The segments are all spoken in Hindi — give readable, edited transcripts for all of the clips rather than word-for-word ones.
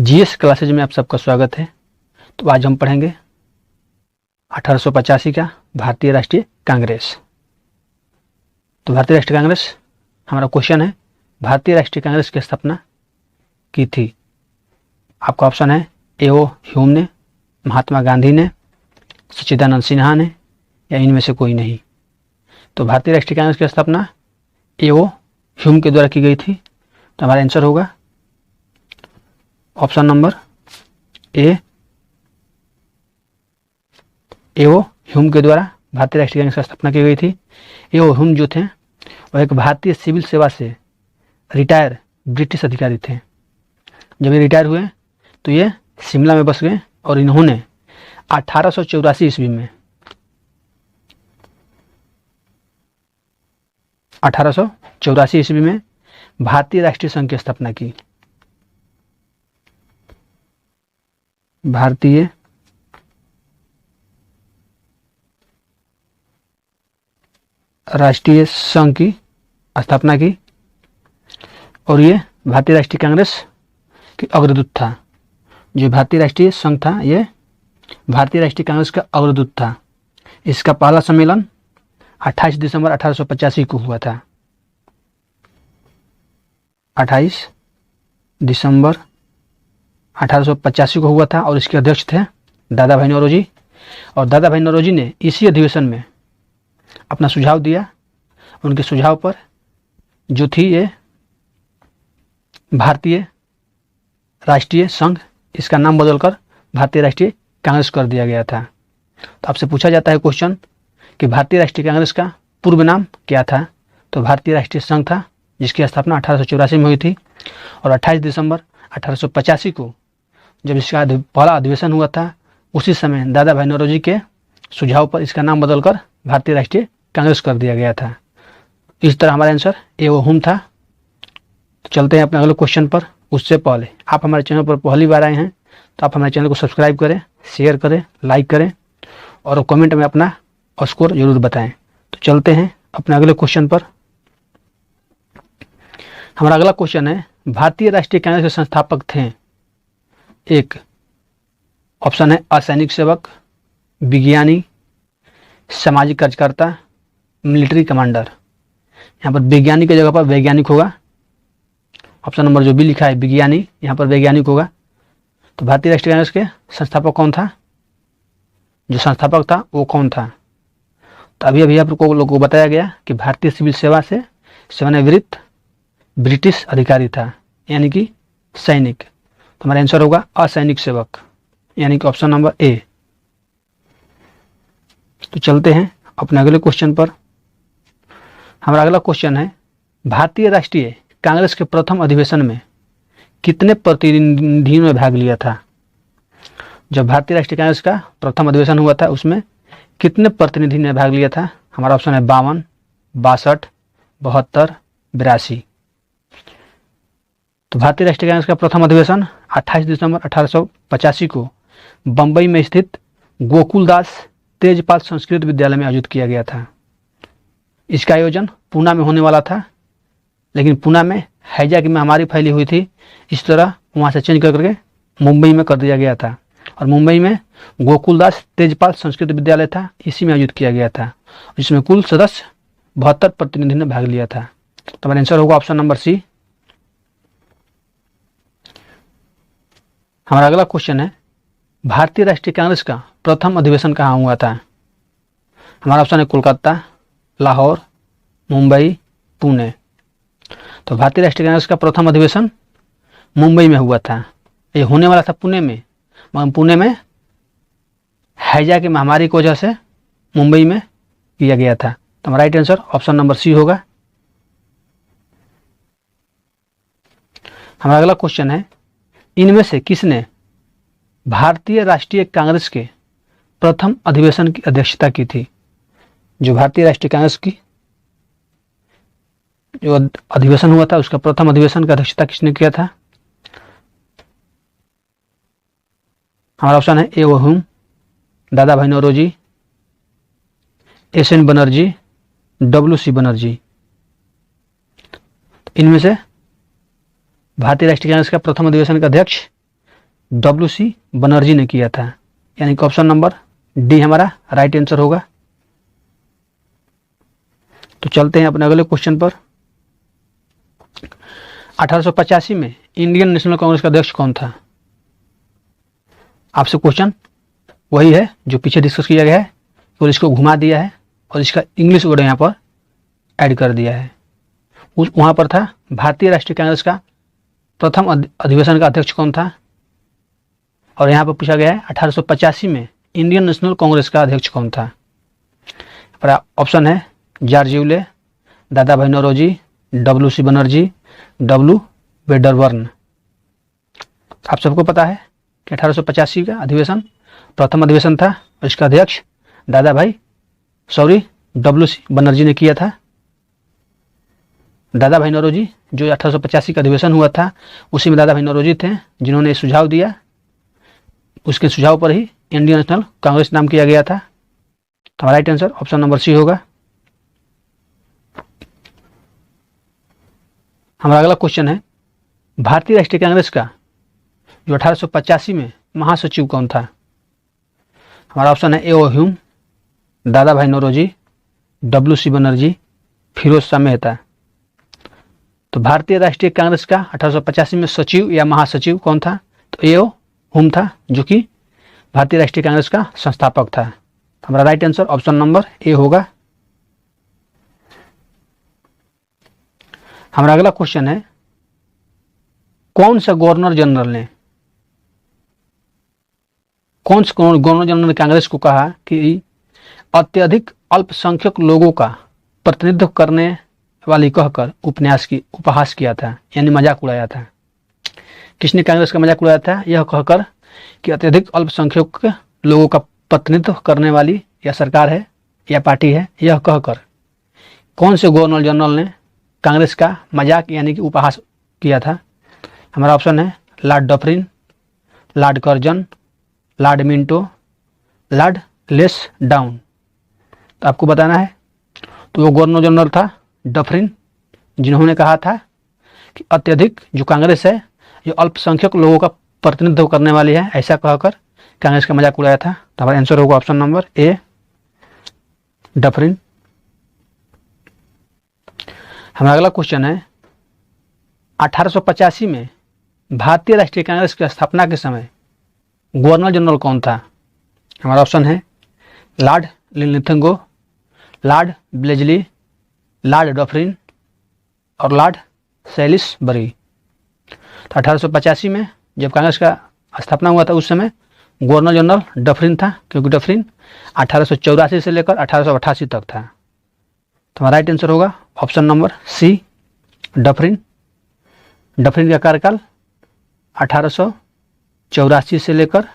जीएस क्लासेज में आप सबका स्वागत है। तो आज हम पढ़ेंगे 1885 का भारतीय राष्ट्रीय कांग्रेस। तो भारतीय राष्ट्रीय कांग्रेस, हमारा क्वेश्चन है, भारतीय राष्ट्रीय कांग्रेस की स्थापना की थी। आपका ऑप्शन है ए.ओ. ह्यूम ने, महात्मा गांधी ने, सच्चिदानंद सिन्हा ने, या इनमें से कोई नहीं। तो भारतीय राष्ट्रीय कांग्रेस की स्थापना ए.ओ. ह्यूम के द्वारा की गई थी। तो हमारा आंसर होगा ऑप्शन नंबर ए.ओ. ह्यूम के द्वारा भारतीय राष्ट्रीय कांग्रेस की स्थापना की गई थी। ए.ओ. ह्यूम जो थे वह एक भारतीय सिविल सेवा से रिटायर ब्रिटिश अधिकारी थे। जब ये रिटायर हुए तो ये शिमला में बस गए और इन्होंने 1884 ईस्वी में 1884 ईस्वी में भारतीय राष्ट्रीय संघ की स्थापना की। भारतीय राष्ट्रीय संघ की स्थापना की और ये भारतीय राष्ट्रीय कांग्रेस की अग्रदूत था। जो भारतीय राष्ट्रीय संघ था ये भारतीय राष्ट्रीय कांग्रेस का अग्रदूत था। इसका पहला सम्मेलन 28 दिसंबर 1885 को हुआ था। 28 दिसंबर 1885 को हुआ था और इसके अध्यक्ष थे दादा भाई नौरोजी। और दादा भाई नौरोजी ने इसी अधिवेशन में अपना सुझाव दिया। उनके सुझाव पर जो थी ये भारतीय राष्ट्रीय संघ, इसका नाम बदलकर भारतीय राष्ट्रीय कांग्रेस कर दिया गया था। तो आपसे पूछा जाता है क्वेश्चन कि भारतीय राष्ट्रीय कांग्रेस का पूर्व नाम क्या था। तो भारतीय राष्ट्रीय संघ था, जिसकी स्थापना 1884 में हुई थी। और 28 दिसंबर 1885 को जब इसका पहला अधिवेशन हुआ था, उसी समय दादा भाई नौरोजी के सुझाव पर इसका नाम बदलकर भारतीय राष्ट्रीय कांग्रेस कर दिया गया था। इस तरह हमारा आंसर ए.ओ. ह्यूम था। तो चलते हैं अपने अगले क्वेश्चन पर। उससे पहले आप हमारे चैनल पर पहली बार आए हैं तो आप हमारे चैनल को सब्सक्राइब करें, शेयर करें, लाइक करें और कमेंट में अपना स्कोर जरूर बताएं। तो चलते हैं अपने अगले क्वेश्चन पर। हमारा अगला क्वेश्चन है, भारतीय राष्ट्रीय कांग्रेस के संस्थापक थे। एक ऑप्शन है असैनिक सेवक, विज्ञानी, सामाजिक कार्यकर्ता, मिलिट्री कमांडर। यहाँ पर विज्ञानी की जगह पर वैज्ञानिक होगा। ऑप्शन नंबर जो बी लिखा है विज्ञानी, यहाँ पर वैज्ञानिक होगा। तो भारतीय राष्ट्रीय कांग्रेस के संस्थापक कौन था? जो संस्थापक था वो कौन था? तो अभी आप लोगों को बताया गया कि भारतीय सिविल सेवा से सेवानिवृत्त ब्रिटिश अधिकारी था, यानी कि सैनिक। तो हमारा आंसर होगा असैनिक सेवक, यानी कि ऑप्शन नंबर ए। तो चलते हैं अपने अगले क्वेश्चन पर। हमारा अगला क्वेश्चन है, भारतीय राष्ट्रीय कांग्रेस के प्रथम अधिवेशन में कितने प्रतिनिधियों ने भाग लिया था? जब भारतीय राष्ट्रीय कांग्रेस का प्रथम अधिवेशन हुआ था उसमें कितने प्रतिनिधि ने भाग लिया था? हमारा ऑप्शन है 52, 62, 72, 82। तो भारतीय राष्ट्रीय कांग्रेस का प्रथम अधिवेशन 28 दिसंबर 1885 को बंबई में स्थित गोकुलदास तेजपाल संस्कृत विद्यालय में आयोजित किया गया था। इसका आयोजन पूना में होने वाला था, लेकिन पूना में हैजा की महामारी फैली हुई थी। इस तरह वहाँ से चेंज करके मुंबई में कर दिया गया था और मुंबई में गोकुलदास तेजपाल संस्कृत विद्यालय था, इसी में आयोजित किया गया था, जिसमें कुल सदस्य 72 प्रतिनिधि ने भाग लिया था। तो हमारा आंसर होगा ऑप्शन नंबर सी। हमारा अगला क्वेश्चन है, भारतीय राष्ट्रीय कांग्रेस का प्रथम अधिवेशन कहाँ हुआ था? हमारा ऑप्शन है कोलकाता, लाहौर, मुंबई, पुणे। तो भारतीय राष्ट्रीय कांग्रेस का प्रथम अधिवेशन मुंबई में हुआ था। ये होने वाला था पुणे में, मगर पुणे में हैजा की महामारी की वजह से मुंबई में किया गया था। तो हमारा right answer option number C होगा। हमारा अगला क्वेश्चन है, इनमें से किसने भारतीय राष्ट्रीय कांग्रेस के प्रथम अधिवेशन की अध्यक्षता की थी? जो भारतीय राष्ट्रीय कांग्रेस की जो अधिवेशन हुआ था उसका प्रथम अधिवेशन की अध्यक्षता किसने किया था? हमारा ऑप्शन है ए.ओ. ह्यूम, दादा भाई नौरोजी, एस.एन. बनर्जी, डब्ल्यू.सी. बनर्जी। इनमें से भारतीय राष्ट्रीय कांग्रेस का प्रथम अधिवेशन का अध्यक्ष WC बनर्जी ने किया था, यानी कि ऑप्शन नंबर डी हमारा राइट आंसर होगा। तो चलते हैं अपने अगले क्वेश्चन पर। 1885 में इंडियन नेशनल कांग्रेस का अध्यक्ष कौन था? आपसे क्वेश्चन वही है जो पीछे डिस्कस किया गया है, और इसको घुमा दिया है और इसका इंग्लिश वर्ड यहाँ पर ऐड कर दिया है। वहाँ पर था भारतीय राष्ट्रीय कांग्रेस का प्रथम अधिवेशन का अध्यक्ष कौन था, और यहाँ पर पूछा गया है 1885 में इंडियन नेशनल कांग्रेस का अध्यक्ष कौन था। ऑप्शन है George Yule, Dadabhai Naoroji, WC Banerjee, W Wedderburn. आप सबको पता है कि 1885 का अधिवेशन प्रथम अधिवेशन था और इसका अध्यक्ष WC बनर्जी ने किया था। दादा भाई नौरोजी जो 1885 का अधिवेशन हुआ था उसी में दादा भाई नौरोजी थे जिन्होंने सुझाव दिया, उसके सुझाव पर ही इंडियन नेशनल कांग्रेस नाम किया गया था। तो हमारा right answer option number C होगा। हमारा अगला क्वेश्चन है भारतीय राष्ट्रीय कांग्रेस का जो 1885 में महासचिव कौन था? हमारा ऑप्शन है A.O. ह्यूम, दादा भाई नौरोजी, WC बनर्जी, फिरोज शाह मेहता। तो भारतीय राष्ट्रीय कांग्रेस का 1885 में सचिव या महासचिव कौन था? तो A.O. ह्यूम था, जो कि भारतीय राष्ट्रीय कांग्रेस का संस्थापक था। हमारा right answer option number A होगा। हमारा अगला क्वेश्चन है कौन सा गवर्नर जनरल ने कांग्रेस को कहा कि अत्यधिक अल्पसंख्यक लोगों का प्रतिनिधित्व करने वाली कहकर उपहास किया था, यानी मजाक उड़ाया था। किसने कांग्रेस का मजाक उड़ाया था? यह कहकर कि अत्यधिक अल्पसंख्यक लोगों का प्रतिनिधित्व करने वाली या सरकार है या पार्टी है, यह कहकर कौन से गवर्नर जनरल ने कांग्रेस का मजाक यानी कि उपहास किया था? हमारा ऑप्शन है Lord Dufferin, Lord Curzon, Lord Minto, Lord Lansdowne. तो आपको बताना है। तो वो गवर्नर जनरल था डफरिन, जिन्होंने कहा था कि अत्यधिक जो कांग्रेस है जो अल्पसंख्यक लोगों का प्रतिनिधित्व करने वाली है, ऐसा कहकर कांग्रेस का मजाक उड़ाया था। तो हमारा आंसर होगा ऑप्शन नंबर ए डफरिन। हमारा अगला क्वेश्चन है 1885 में भारतीय राष्ट्रीय कांग्रेस की स्थापना के समय गवर्नर जनरल कौन था? हमारा ऑप्शन है Lord Linlithgow, Lord ब्लेजली, Lord Dufferin और लॉर्ड सैलिसबरी। तो 1885 में जब कांग्रेस का स्थापना हुआ था उस समय गवर्नर जनरल डफरिन था, क्योंकि डफरिन 1884 से लेकर 1888 तक था। तो हमारा राइट आंसर होगा option number C Dufferin. Dufferin का कार्यकाल 1884 से लेकर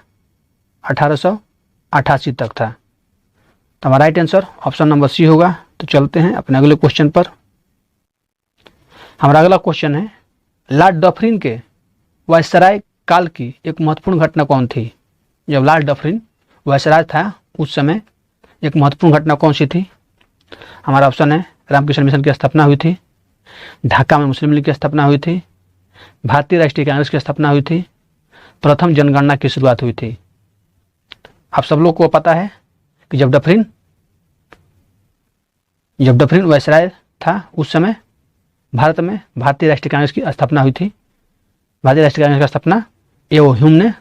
1888 तक था। तो हमारा right answer option number C होगा। तो चलते हैं अपने अगले क्वेश्चन पर। हमारा अगला क्वेश्चन है लॉर्ड डफरिन के वायसराय काल की एक महत्वपूर्ण घटना कौन थी? जब लॉर्ड डफरिन वायसराय था उस समय एक महत्वपूर्ण घटना कौन सी थी? हमारा ऑप्शन है रामकृष्ण मिशन की स्थापना हुई थी, ढाका में मुस्लिम लीग की स्थापना हुई थी, भारतीय राष्ट्रीय कांग्रेस की स्थापना हुई थी, प्रथम जनगणना की शुरुआत हुई थी। आप सब लोग को पता है कि जब डफरिन वायसराय था उस समय भारत में भारतीय राष्ट्रीय कांग्रेस की स्थापना हुई थी। भारतीय राष्ट्रीय कांग्रेस का स्थापना A.O. ह्यूम ने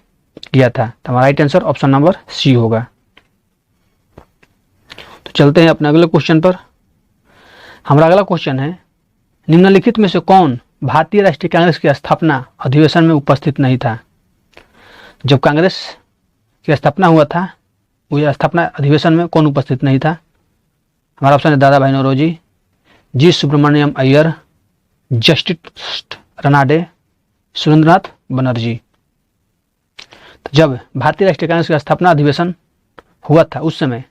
किया था। तो हमारा right answer option number C होगा। तो चलते हैं अपने अगले क्वेश्चन पर। हमारा अगला क्वेश्चन है निम्नलिखित में से कौन भारतीय राष्ट्रीय कांग्रेस की स्थापना अधिवेशन में उपस्थित नहीं था? जब कांग्रेस की स्थापना हुआ था वो स्थापना अधिवेशन में कौन उपस्थित नहीं था? हमारा ऑप्शन है दादा भाई नौरोजी, जी सुब्रमण्यम अय्यर, जस्टिस रनाडे, सुरेंद्रनाथ बनर्जी। तो जब भारतीय राष्ट्रीय कांग्रेस का स्थापना अधिवेशन हुआ था उस समय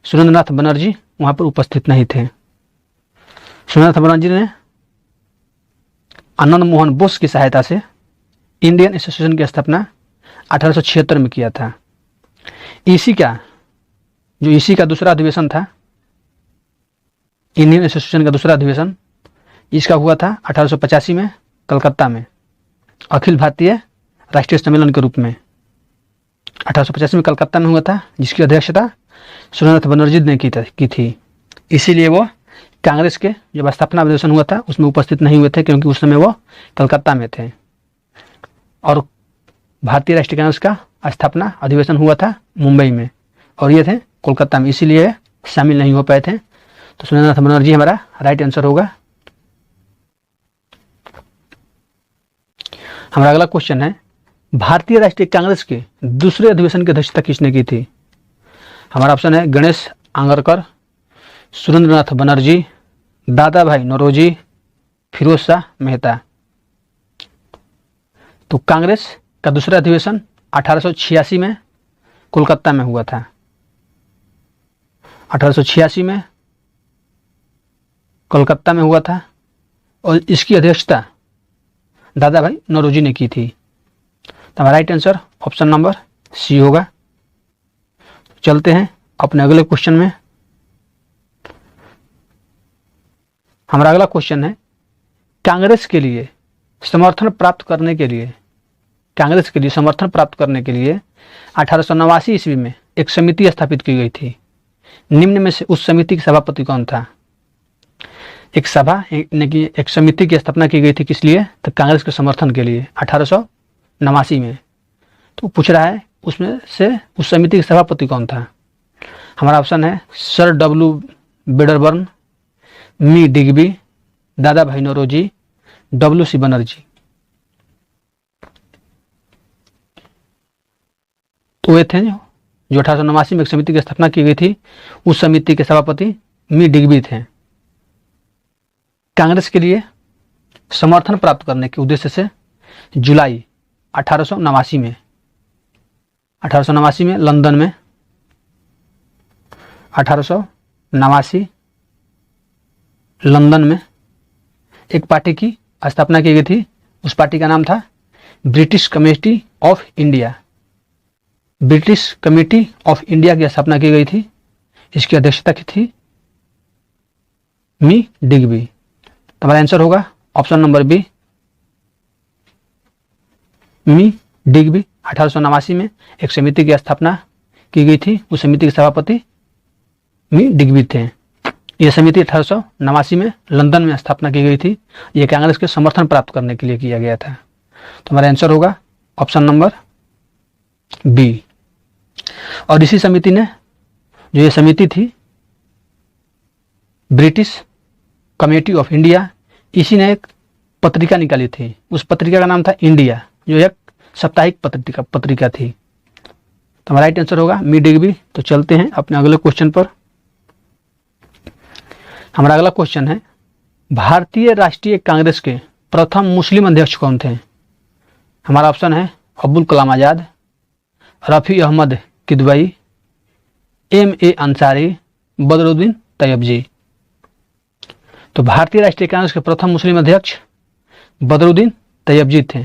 सुरेंद्रनाथ बनर्जी वहां पर उपस्थित नहीं थे। सुरेंद्रनाथ बनर्जी ने आनंद मोहन बोस की सहायता से इंडियन एसोसिएशन की स्थापना 1876 में किया था। इसी का दूसरा अधिवेशन था, इंडियन एसोसिएशन का दूसरा अधिवेशन इसका हुआ था 1885 में कलकत्ता में अखिल भारतीय राष्ट्रीय सम्मेलन के रूप में। 1885 में कलकत्ता में हुआ था, जिसकी अध्यक्षता सुरेंद्रनाथ बनर्जी ने की थी। इसीलिए वो कांग्रेस के जब स्थापना अधिवेशन हुआ था उसमें उपस्थित नहीं हुए थे, क्योंकि उस समय वो कलकत्ता में थे। और भारतीय राष्ट्रीय कांग्रेस का स्थापना अधिवेशन हुआ था मुंबई में, और ये थे कोलकाता में, इसीलिए शामिल नहीं हो पाए थे। तो सुरेंद्रनाथ बनर्जी हमारा राइट आंसर होगा। हमारा अगला क्वेश्चन है, भारतीय राष्ट्रीय कांग्रेस के दूसरे अधिवेशन की अध्यक्षता किसने की थी? हमारा ऑप्शन है गणेश आंगरकर, सुरेंद्रनाथ बनर्जी, दादा भाई नौरोजी, फिरोज शाह मेहता। तो कांग्रेस का दूसरा अधिवेशन 1886 में कोलकाता में हुआ था। 1886 में कोलकाता में हुआ था और इसकी अध्यक्षता दादा भाई नौरोजी ने की थी। तो हमारा right answer option number C होगा। चलते हैं अपने अगले क्वेश्चन में। हमारा अगला क्वेश्चन है, कांग्रेस के लिए समर्थन प्राप्त करने के लिए 1889 ईस्वी में एक समिति स्थापित की गई थी। निम्न में से उस समिति के सभापति कौन था? एक समिति की स्थापना की गई थी, किस लिए? तो कांग्रेस के समर्थन के लिए 1889 में। तो पूछ रहा है उसमें से उस समिति के सभापति कौन था? हमारा ऑप्शन है सर डब्ल्यू वेडरबर्न, मी डिग्बी, दादा भाई नौरोजी, डब्ल्यू.सी. बनर्जी। तो वे थे जो 1889 में एक समिति की स्थापना की गई थी। उस समिति के सभापति मी डिग्बी थे। कांग्रेस के लिए समर्थन प्राप्त करने के उद्देश्य से जुलाई 1889 में लंदन में 1889 लंदन में एक पार्टी की स्थापना की गई थी। उस पार्टी का नाम था British committee of India. British committee of India की स्थापना की गई थी। इसकी अध्यक्षता की थी मी डिग्बी। तो हमारा आंसर होगा ऑप्शन नंबर बी, मी डिग्बी। 1889 में एक समिति की स्थापना की गई थी। उस समिति के सभापति मी डिग्बी थे। यह समिति 1889 में लंदन में स्थापना की गई थी। यह कांग्रेस के समर्थन प्राप्त करने के लिए किया गया था। तो हमारा आंसर होगा ऑप्शन नंबर बी। और इसी समिति ने, जो ये समिति थी ब्रिटिश कमेटी ऑफ इंडिया, इसी ने एक पत्रिका निकाली थी। उस पत्रिका का नाम था इंडिया, जो एक साप्ताहिक पत्रिका थी। तो हमारा राइट आंसर होगा मी डिग्बी। तो चलते हैं अपने अगले क्वेश्चन पर। हमारा अगला क्वेश्चन है, भारतीय राष्ट्रीय कांग्रेस के प्रथम मुस्लिम अध्यक्ष कौन थे? हमारा ऑप्शन है अब्दुल कलाम आजाद, रफ़ी अहमद किदवई, M.A. अंसारी, बदरुद्दीन तैयबजी। तो भारतीय राष्ट्रीय कांग्रेस के प्रथम मुस्लिम अध्यक्ष बदरुद्दीन तैयबजी थे।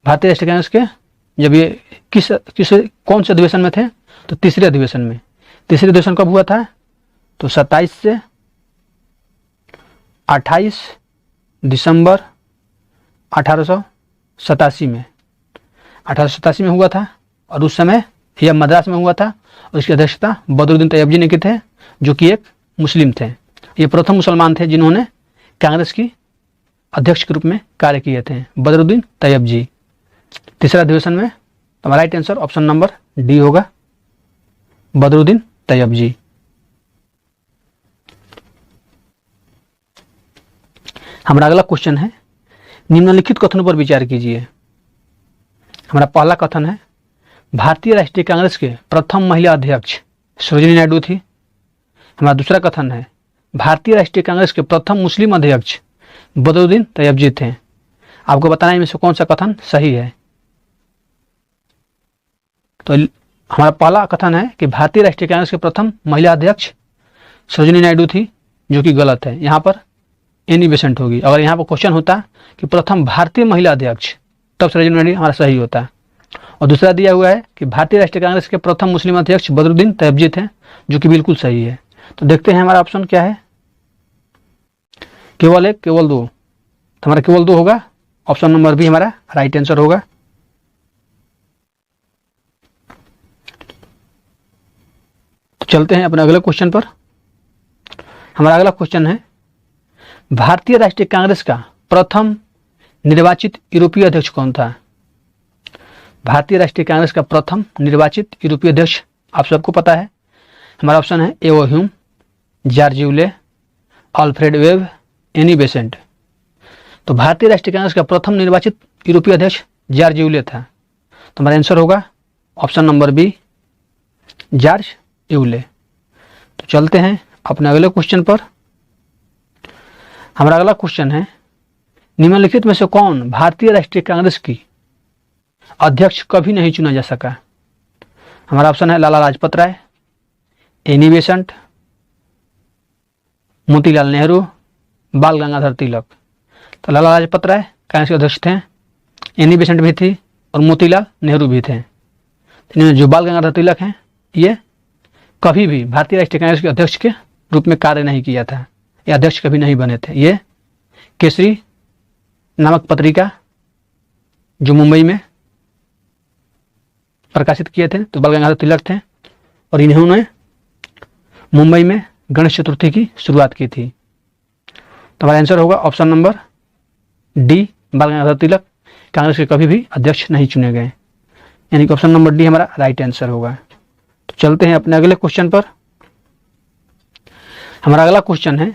भारतीय राष्ट्रीय कांग्रेस के जब ये कौन से अधिवेशन में थे? तो तीसरे अधिवेशन में। तीसरे अधिवेशन कब हुआ था? तो 27 से 28 दिसंबर 1887 में 1887 में हुआ था। और उस समय यह मद्रास में हुआ था और इसकी अध्यक्षता बदरुद्दीन तैयबजी ने की थे, जो कि एक मुस्लिम थे। ये प्रथम मुसलमान थे जिन्होंने कांग्रेस की अध्यक्ष के रूप में कार्य किए थे, बदरुद्दीन तैयबजी। तीसरा अधिवेशन में हमारा right answer option number D होगा, बदरुद्दीन तैयबजी। हमारा अगला क्वेश्चन है, निम्नलिखित कथनों पर विचार कीजिए। हमारा पहला कथन है, भारतीय राष्ट्रीय कांग्रेस के प्रथम महिला अध्यक्ष सरोजिनी नायडू थी। हमारा दूसरा कथन है, भारतीय राष्ट्रीय कांग्रेस के प्रथम मुस्लिम अध्यक्ष बदरुद्दीन तैयबजी थे। आपको बताना है इनमें से कौन सा कथन सही है। तो हमारा पहला कथन है कि भारतीय राष्ट्रीय कांग्रेस के प्रथम महिला अध्यक्ष सरोजिनी नायडू थी, जो कि गलत है। यहाँ पर एनी बेसेंट होगी। अगर यहाँ पर क्वेश्चन होता कि प्रथम भारतीय महिला अध्यक्ष, तब सरोजिनी नायडू हमारा सही होता। और दूसरा दिया हुआ है कि भारतीय राष्ट्रीय कांग्रेस के प्रथम मुस्लिम अध्यक्ष बदरुद्दीन तैयबजी थे, जो कि बिल्कुल सही है। तो देखते हैं हमारा ऑप्शन क्या है। केवल एक, केवल दो। तो हमारा केवल दो होगा। ऑप्शन नंबर बी हमारा राइट आंसर होगा। चलते हैं अपने अगले क्वेश्चन पर। हमारा अगला क्वेश्चन है, भारतीय राष्ट्रीय कांग्रेस का प्रथम निर्वाचित यूरोपीय अध्यक्ष कौन था? भारतीय राष्ट्रीय कांग्रेस का प्रथम निर्वाचित यूरोपीय अध्यक्ष आप सबको पता है। हमारा ऑप्शन है A O Hume, George Yule, Alfred Webb, Annie Besant. तो भारतीय राष्ट्रीय कांग्रेस का प्रथम निर्वाचित यूरोपीय अध्यक्ष जॉर्ज यूले था। तो हमारा आंसर होगा option number B, George Yule. तो चलते हैं अपने अगले क्वेश्चन पर। हमारा अगला क्वेश्चन है, निम्नलिखित में से कौन भारतीय राष्ट्रीय कांग्रेस की अध्यक्ष कभी नहीं चुना जा सका? हमारा ऑप्शन है लाला लाजपत राय, एनी बेसेंट, मोतीलाल नेहरू, बाल गंगाधर तिलक। तो लाला लाजपत राय कांग्रेस के अध्यक्ष थे, एनी बेसेंट भी थी और मोतीलाल नेहरू भी थे। इन्होंने जो बाल गंगाधर तिलक हैं ये कभी भी भारतीय राष्ट्रीय कांग्रेस के अध्यक्ष के रूप में कार्य नहीं किया था, ये अध्यक्ष कभी नहीं बने थे। ये केसरी नामक पत्रिका जो मुंबई में प्रकाशित किए थे तो बाल गंगाधर तिलक थे और इन्होंने मुंबई में गणेश चतुर्थी की शुरुआत की थी। तो हमारा आंसर होगा ऑप्शन नंबर डी, बाल गंगाधर तिलक कांग्रेस के कभी भी अध्यक्ष नहीं चुने गए, यानी कि ऑप्शन नंबर डी हमारा राइट आंसर होगा। तो चलते हैं अपने अगले क्वेश्चन पर। हमारा अगला क्वेश्चन है,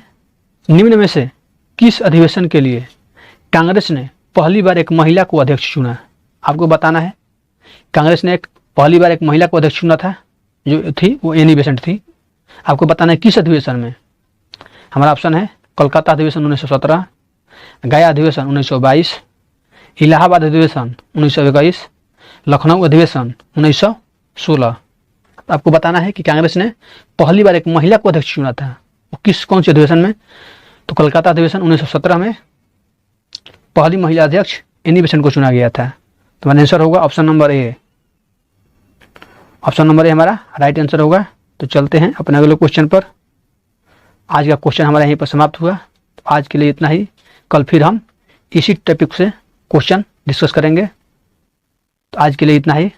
निम्न में से किस अधिवेशन के लिए कांग्रेस ने पहली बार एक महिला को अध्यक्ष चुना? आपको बताना है कांग्रेस ने पहली बार एक महिला को अध्यक्ष चुना था, जो थी वो एनी बेसेंट थी। आपको बताना है किस अधिवेशन में। हमारा ऑप्शन है कोलकाता अधिवेशन 1917, गया अधिवेशन 1922, इलाहाबाद अधिवेशन 1921, लखनऊ अधिवेशन 1916। आपको बताना है कि कांग्रेस ने पहली बार एक महिला को अध्यक्ष चुना था, वो कौन से अधिवेशन में? तो कोलकाता अधिवेशन 1917 में पहली महिला अध्यक्ष एनी बेसेंट को चुना गया था। तो हमारा आंसर होगा option number A. Option number A हमारा राइट आंसर होगा। तो चलते हैं अपने अगले क्वेश्चन पर। आज का क्वेश्चन हमारा यहीं पर समाप्त हुआ। तो आज के लिए इतना ही, कल फिर हम इसी टॉपिक से क्वेश्चन डिस्कस करेंगे। तो आज के लिए इतना ही।